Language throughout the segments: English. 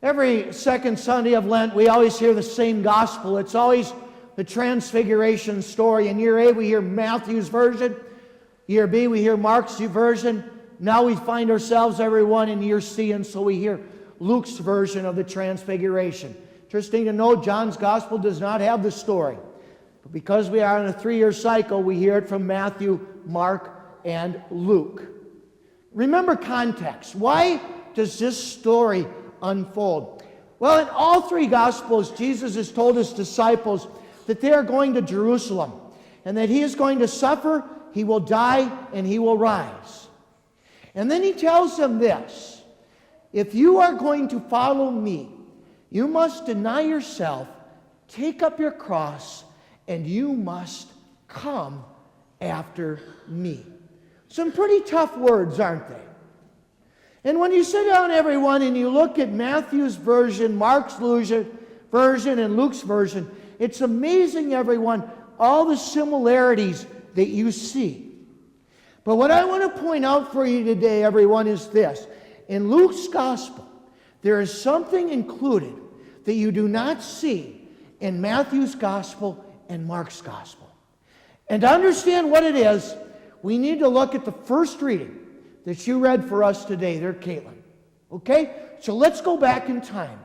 Every second Sunday of Lent, we always hear the same gospel. It's always the Transfiguration story. In year A, we hear Matthew's version. Year B, we hear Mark's version. Now we find ourselves, everyone, in year C, and so we hear Luke's version of the Transfiguration. Interesting to note, John's gospel does not have the story. But because we are in a 3-year cycle, we hear it from Matthew, Mark, and Luke. Remember context. Why does this story unfold? Well, in all 3 gospels, Jesus has told his disciples that they are going to Jerusalem and that he is going to suffer, he will die, and he will rise. And then he tells them this: if you are going to follow me, you must deny yourself, take up your cross, and you must come after me. Some pretty tough words, aren't they? And when you sit down, everyone, and you look at Matthew's version, Mark's version, and Luke's version, it's amazing, everyone, all the similarities that you see. But what I want to point out for you today, everyone, is this. In Luke's gospel, there is something included that you do not see in Matthew's gospel and Mark's gospel. And to understand what it is, we need to look at the first reading that you read for us today there, Caitlin. Okay? So let's go back in time.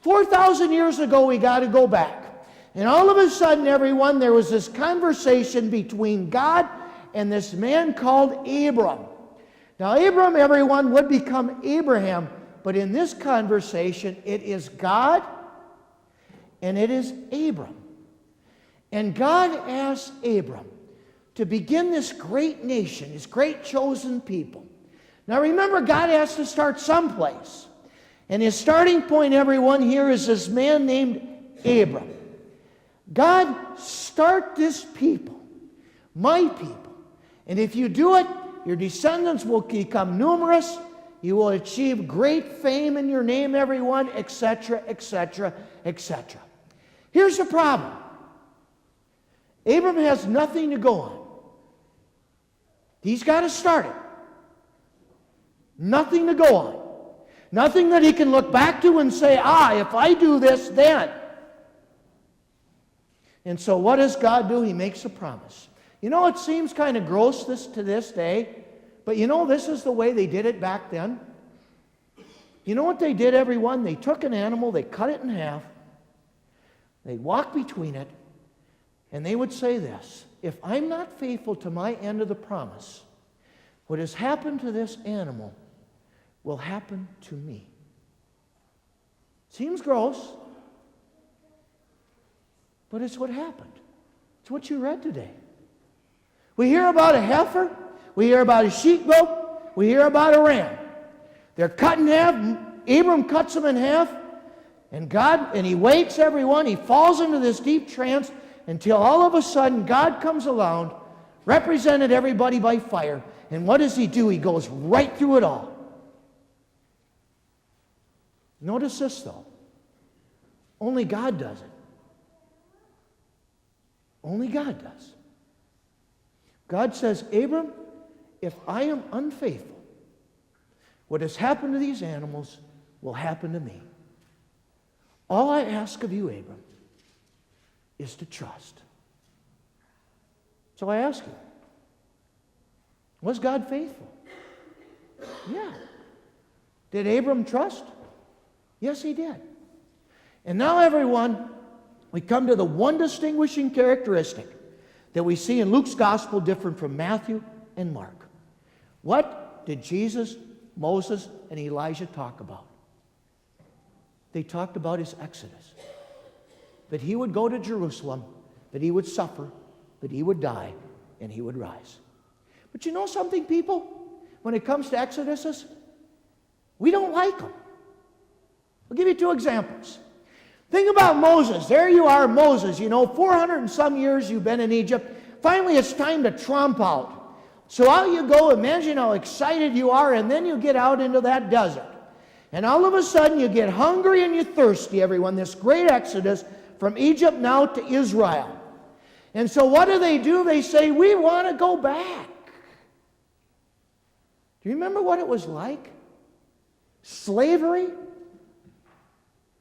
4,000 years ago, we got to go back. And all of a sudden, everyone, there was this conversation between God and this man called Abram. Now, Abram, everyone, would become Abraham, but in this conversation, it is God and it is Abram. And God asked Abram to begin this great nation, this great chosen people. Now remember, God has to start someplace. And his starting point, everyone, here is this man named Abram. God, start this people, my people. And if you do it, your descendants will become numerous. You will achieve great fame in your name, everyone, etc., etc., etc. Here's the problem. Abram has nothing to go on. He's got to start it. Nothing to go on. Nothing that he can look back to and say, if I do this, then. And so what does God do? He makes a promise. You know, it seems kind of gross to this day, but you know, this is the way they did it back then. You know what they did, everyone? They took an animal, they cut it in half, they walked between it, and they would say this: if I'm not faithful to my end of the promise, what has happened to this animal will happen to me. Seems gross, but it's what happened. It's what you read today. We hear about a heifer, we hear about a sheep goat, we hear about a ram. They're cut in half. Abram cuts them in half, and he waits, everyone. He falls into this deep trance until all of a sudden God comes along, represented everybody by fire, and what does he do? He goes right through it all. Notice this, though. Only God does it. Only God does. God says, Abram, if I am unfaithful, what has happened to these animals will happen to me. All I ask of you, Abram, is to trust. So I ask you, was God faithful? Yeah. Did Abram trust? Yes, he did. And now, everyone, we come to the one distinguishing characteristic that we see in Luke's gospel different from Matthew and Mark. What did Jesus, Moses, and Elijah talk about? They talked about his exodus. That he would go to Jerusalem, that he would suffer, that he would die, and he would rise. But you know something, people? When it comes to exoduses, we don't like them. I'll give you 2 examples. Think about Moses. There you are, Moses. 400 and some years you've been in Egypt. Finally, it's time to tromp out. So out you go. Imagine how excited you are, and then you get out into that desert. And all of a sudden, you get hungry and you're thirsty, everyone. This great exodus from Egypt now to Israel. And so what do? They say, we want to go back. Do you remember what it was like? Slavery?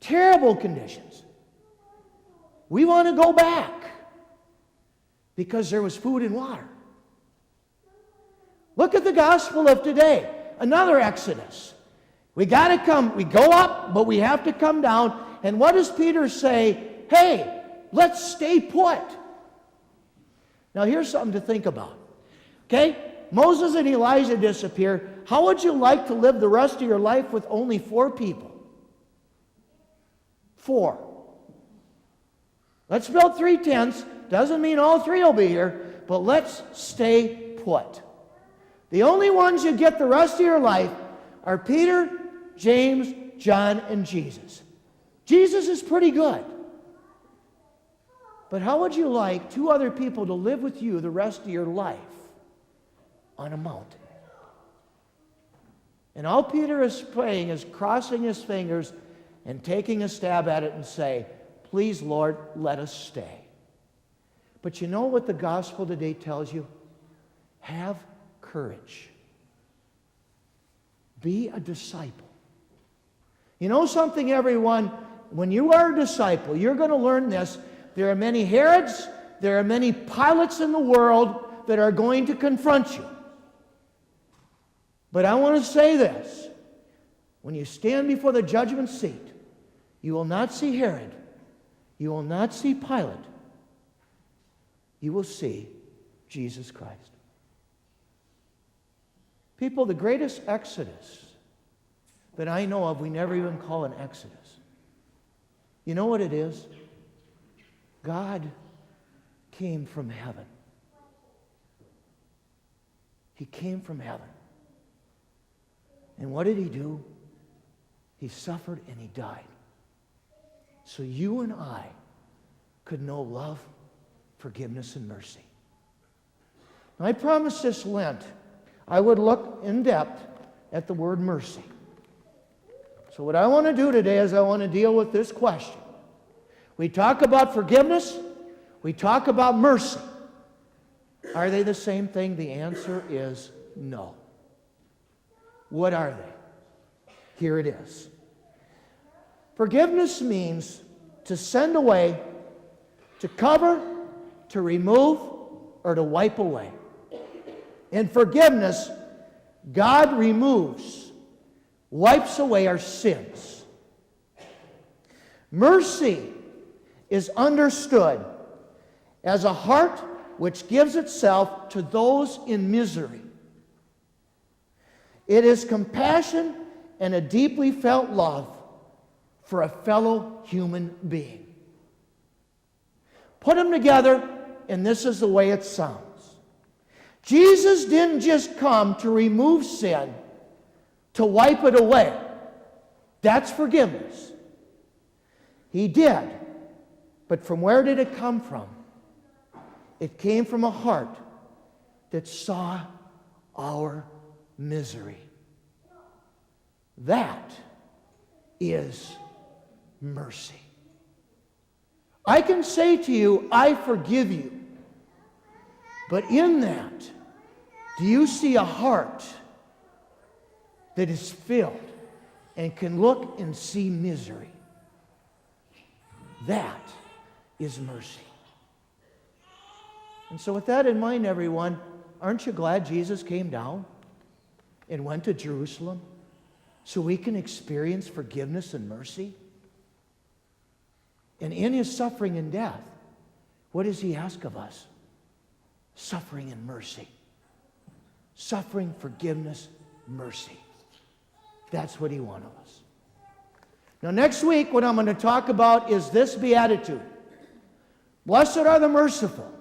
Terrible conditions. We want to go back because there was food and water. Look at the gospel of today. Another exodus. We got to come. We go up, but we have to come down. And what does Peter say? Hey, let's stay put. Now here's something to think about. Okay? Moses and Elijah disappear. How would you like to live the rest of your life with only 4 people? 4. Let's build 3 tents. Doesn't mean all 3 will be here, but let's stay put. The only ones you get the rest of your life are Peter, James, John, and Jesus. Jesus is pretty good. But how would you like 2 other people to live with you the rest of your life on a mountain? And all Peter is praying is crossing his fingers and taking a stab at it and say, please, Lord, let us stay. But you know what the gospel today tells you? Have courage. Be a disciple. You know something, everyone? When you are a disciple, you're going to learn this. There are many Herods, there are many Pilates in the world that are going to confront you. But I want to say this. When you stand before the judgment seat, you will not see Herod. You will not see Pilate. You will see Jesus Christ. People, the greatest exodus that I know of, we never even call an exodus. You know what it is? God came from heaven. He came from heaven. And what did he do? He suffered and he died. So you and I could know love, forgiveness, and mercy. Now, I promised this Lent I would look in depth at the word mercy. So what I want to do today is I want to deal with this question. We talk about forgiveness. We talk about mercy. Are they the same thing? The answer is no. What are they? Here it is. Forgiveness means to send away, to cover, to remove, or to wipe away. In forgiveness, God removes, wipes away our sins. Mercy is understood as a heart which gives itself to those in misery. It is compassion and a deeply felt love for a fellow human being. Put them together, and this is the way it sounds. Jesus didn't just come to remove sin, to wipe it away. That's forgiveness. He did. But from where did it come from? It came from a heart that saw our misery. That is mercy. I can say to you, I forgive you. But in that, do you see a heart that is filled and can look and see misery? That is mercy. And so with that in mind, everyone, aren't you glad Jesus came down and went to Jerusalem so we can experience forgiveness and mercy? And in his suffering and death, what does he ask of us? Suffering and mercy. Suffering, forgiveness, mercy. That's what he wants of us. Now next week, what I'm going to talk about is this beatitude. Blessed are the merciful.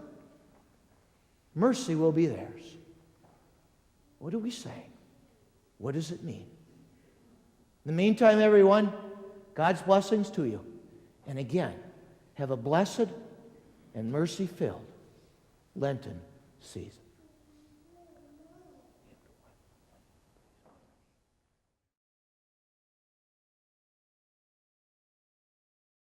Mercy will be theirs. What do we say? What does it mean? In the meantime, everyone, God's blessings to you. And again, have a blessed and mercy-filled Lenten season.